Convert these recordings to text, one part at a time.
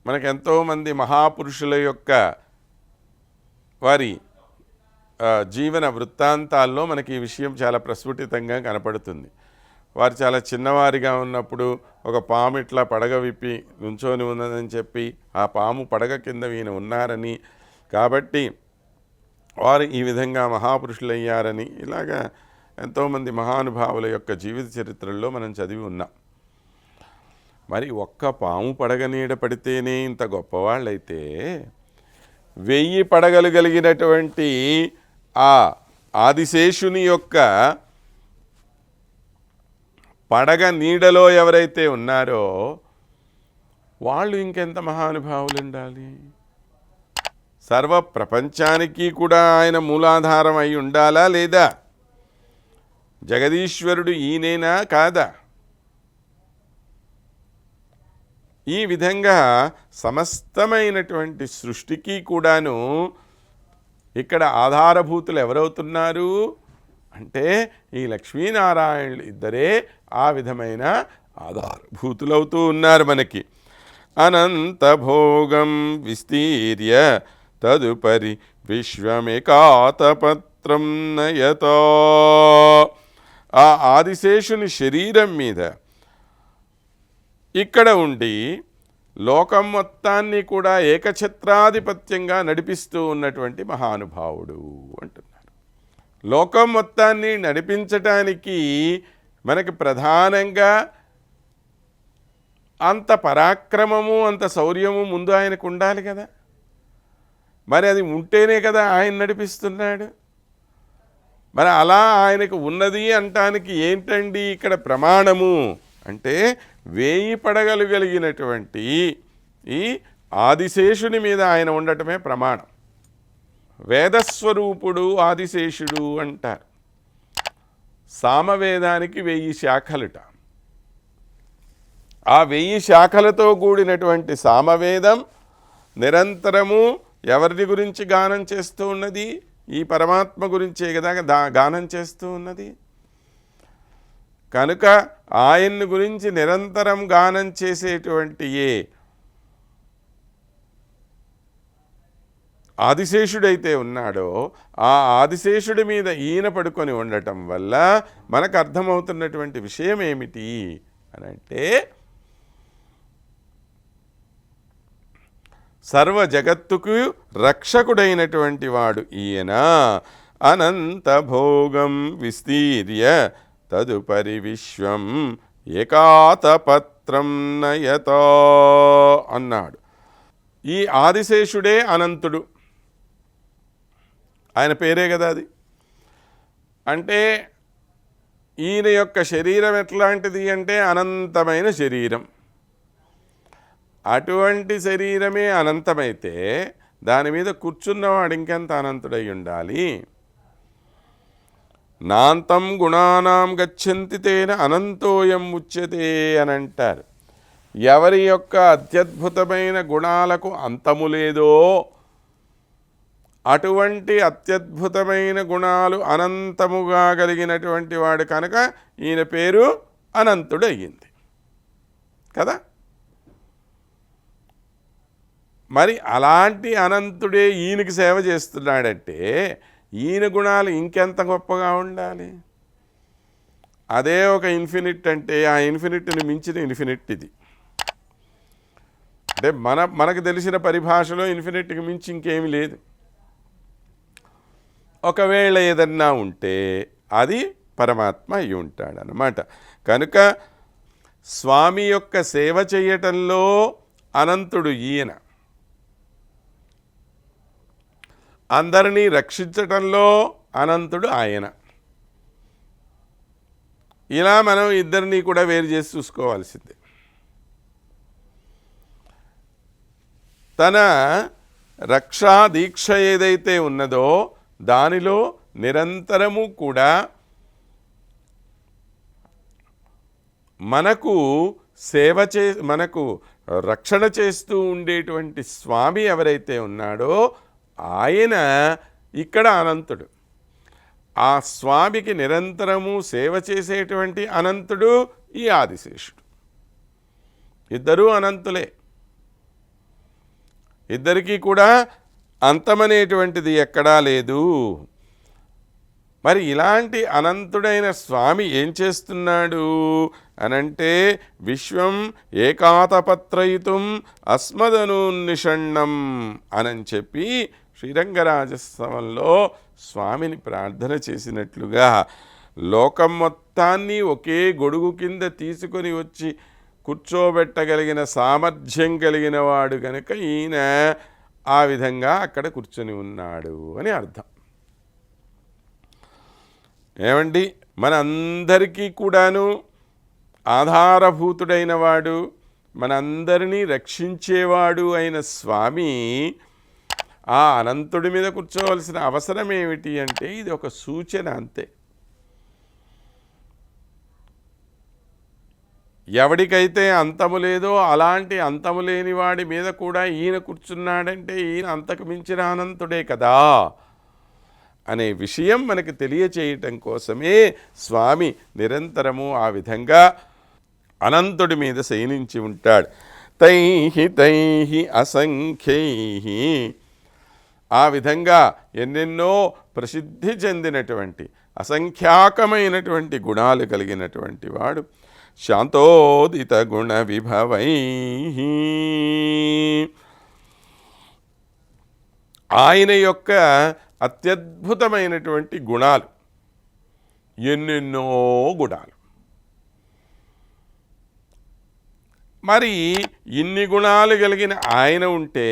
మనకెంతోమంది మహాపురుషుల యొక్క వారి జీవన వృత్తాంతాల్లో మనకి ఈ విషయం చాలా ప్రస్ఫుటితంగా కనపడుతుంది. వారు చాలా చిన్నవారిగా ఉన్నప్పుడు ఒక పాము ఇట్లా పడగ విప్పి నుంచొని ఉన్నదని చెప్పి ఆ పాము పడగ కింద ఈయన ఉన్నారని, కాబట్టి వారు ఈ విధంగా మహాపురుషులయ్యారని, ఇలాగా ఎంతోమంది మహానుభావుల యొక్క జీవిత చరిత్రల్లో మనం చదివి ఉన్నాం. మరి ఒక్క పాము పడగ నీడ పడితేనే ఇంత గొప్పవాళ్ళైతే 1000 పడగలు కలిగినటువంటి ఆ ఆదిశేషుని యొక్క పడగ నీడలో ఎవరైతే ఉన్నారో వాళ్ళు ఇంకెంత మహానుభావులు ఉండాలి. సర్వ ప్రపంచానికి కూడా ఆయన మూలాధారం అయి ఉండాలా లేదా? జగదీశ్వరుడు ఈయనేనా కాదా? ఈ విధంగా సమస్తమైనటువంటి సృష్టికి కూడాను ఇక్కడ ఆధారభూతులు ఎవరవుతున్నారు అంటే ఈ లక్ష్మీనారాయణులు ఇద్దరే ఆ విధమైన ఆధారభూతులవుతూ ఉన్నారు మనకి. అనంత భోగం విస్తీర్య తదుపరి విశ్వమేకాతపత్రం నయతో. ఆ ఆదిశేషుని శరీరం మీద ఇక్కడ ఉండి లోకం మొత్తాన్ని కూడా ఏకఛత్రాధిపత్యంగా నడిపిస్తూ ఉన్నటువంటి మహానుభావుడు అంటున్నారు. లోకం మొత్తాన్ని నడిపించటానికి మనకి ప్రధానంగా అంత పరాక్రమము అంత శౌర్యము ముందు ఆయనకు ఉండాలి కదా. మరి అది ఉంటేనే కదా ఆయన నడిపిస్తున్నాడు. మరి అలా ఆయనకు ఉన్నది అంటానికి ఏంటండి ఇక్కడ ప్రమాణము అంటే 1000 పడగలు కలిగినటువంటి ఈ ఆదిశేషుని మీద ఆయన ఉండటమే ప్రమాణం. వేదస్వరూపుడు ఆదిశేషుడు అంటారు. సామవేదానికి 1000 శాఖలుట. ఆ 1000 శాఖలతో కూడినటువంటి సామవేదం నిరంతరము ఎవరిని గురించి గానం చేస్తూ ఉన్నది? ఈ పరమాత్మ గురించే కదా గానం చేస్తూ ఉన్నది. కనుక ఆయన్ని గురించి నిరంతరం గానం చేసేటువంటి ఆదిశేషుడైతే ఉన్నాడో ఆ ఆదిశేషుడి మీద ఈయన పడుకొని ఉండటం వల్ల మనకు అర్థమవుతున్నటువంటి విషయం ఏమిటి అని అంటే, సర్వ జగత్తుకు రక్షకుడైనటువంటి వాడు ఈయన. అనంత భోగం విస్తీర్య తదుపరి విశ్వం ఏకాతపత్రం నయతో అన్నాడు. ఈ ఆదిశేషుడే అనంతుడు. ఆయన పేరే కదా అది. అంటే ఈయన యొక్క శరీరం ఎట్లాంటిది అంటే అనంతమైన శరీరం. అటువంటి శరీరమే అనంతమైతే దాని మీద కూర్చున్నవాడు ఇంకెంత అనంతుడై ఉండాలి. నాంతం గుణానాం గచ్చంతి తేన అనంతోయం ఉచ్యతే అని అంటారు. ఎవరి యొక్క అత్యద్భుతమైన గుణాలకు అంతము లేదో అటువంటి అత్యద్భుతమైన గుణాలు అనంతముగా కలిగినటువంటి వాడు కనుక ఈయన పేరు అనంతుడు అయ్యింది కదా. మరి అలాంటి అనంతుడే ఈయనకి సేవ చేస్తున్నాడంటే ఈయన గుణాలు ఇంకెంత గొప్పగా ఉండాలి. అదే ఒక ఇన్ఫినిట్ అంటే ఆ ఇన్ఫినిట్ని మించిన ఇన్ఫినిట్ ఇది. అంటే మనకు తెలిసిన పరిభాషలో ఇన్ఫినిట్కి మించి ఇంకేమీ లేదు. ఒకవేళ ఏదన్నా ఉంటే అది పరమాత్మ అయి ఉంటాడనమాట. కనుక స్వామి యొక్క సేవ చేయటంలో అనంతుడు ఈయన, అందరినీ రక్షించటంలో అనంతుడు ఆయన. ఇలా మనం ఇద్దరినీ కూడా వేరు చేసి చూసుకోవాల్సిందే. తన రక్షా దీక్ష ఏదైతే ఉన్నదో దానిలో నిరంతరము కూడా మనకు మనకు రక్షణ చేస్తూ ఉండేటువంటి స్వామి ఎవరైతే ఉన్నాడో ఆయన ఇక్కడ అనంతుడు. ఆ స్వామికి నిరంతరము సేవ చేసేటువంటి అనంతుడు ఈ ఆదిశేషుడు. ఇద్దరూ అనంతులే. ఇద్దరికీ కూడా అంతమనేటువంటిది ఎక్కడా లేదు. మరి ఇలాంటి అనంతుడైన స్వామి ఏం చేస్తున్నాడు అనంటే, విశ్వం ఏకాతపత్రయితుం అస్మదనున్నిషణ్ణం అని చెప్పి శ్రీరంగరాజస్వామిలో స్వామిని ప్రార్థన చేసినట్లుగా లోకం మొత్తాన్ని ఒకే గొడుగు కింద తీసుకొని వచ్చి కూర్చోబెట్టగలిగిన సామర్థ్యం కలిగిన వాడు కనుక ఈయన ఆ విధంగా అక్కడ కూర్చొని ఉన్నాడు అని అర్థం. ఏమండి, మనందరికీ కూడాను ఆధారభూతుడైన వాడు, మనందరినీ రక్షించేవాడు అయిన స్వామి ఆ అనంతుడి మీద కూర్చోవలసిన అవసరం ఏమిటి అంటే, ఇది ఒక సూచన అంతే. ఎవడికైతే అంతము లేదో అలాంటి అంతము లేని వాడి మీద కూడా ఈయన కూర్చున్నాడంటే ఈయన అంతకు మించిన అనంతుడే కదా అనే విషయం మనకు తెలియచేయటం కోసమే స్వామి నిరంతరము ఆ విధంగా అనంతుడి మీద శయనించి ఉంటాడు. తైహి తైహి అసంఖ్యైహి, ఆ విధంగా ఎన్నెన్నో ప్రసిద్ధి చెందినటువంటి అసంఖ్యాకమైనటువంటి గుణాలు కలిగినటువంటి వాడు. శాంతోదిత గుణ విభవై, ఆయన యొక్క అత్యద్భుతమైనటువంటి గుణాలు, ఎన్నెన్నో గుణాలు. మరి ఇన్ని గుణాలు కలిగిన ఆయన ఉంటే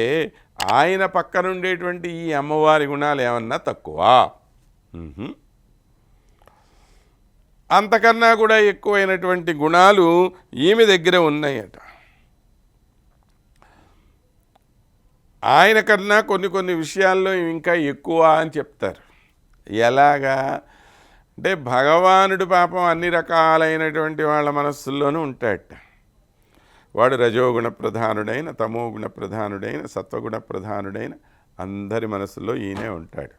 ఆయన పక్కన ఉండేటువంటి ఈ అమ్మవారి గుణాలు ఏమన్నా తక్కువ? అంతకన్నా కూడా ఎక్కువైనటువంటి గుణాలు ఈమె దగ్గర ఉన్నాయట. ఆయన కన్నా కొన్ని విషయాల్లో ఇంకా ఎక్కువ అని చెప్తారు. ఎలాగా అంటే, భగవానుడు పాపం అన్ని రకాలైనటువంటి వాళ్ళ మనస్సుల్లోనూ ఉంటాడట. వాడు రజోగుణ ప్రధానుడైన, తమోగుణ ప్రధానుడైన, సత్వగుణ ప్రధానుడైన అందరి మనసులో ఈయనే ఉంటాడు.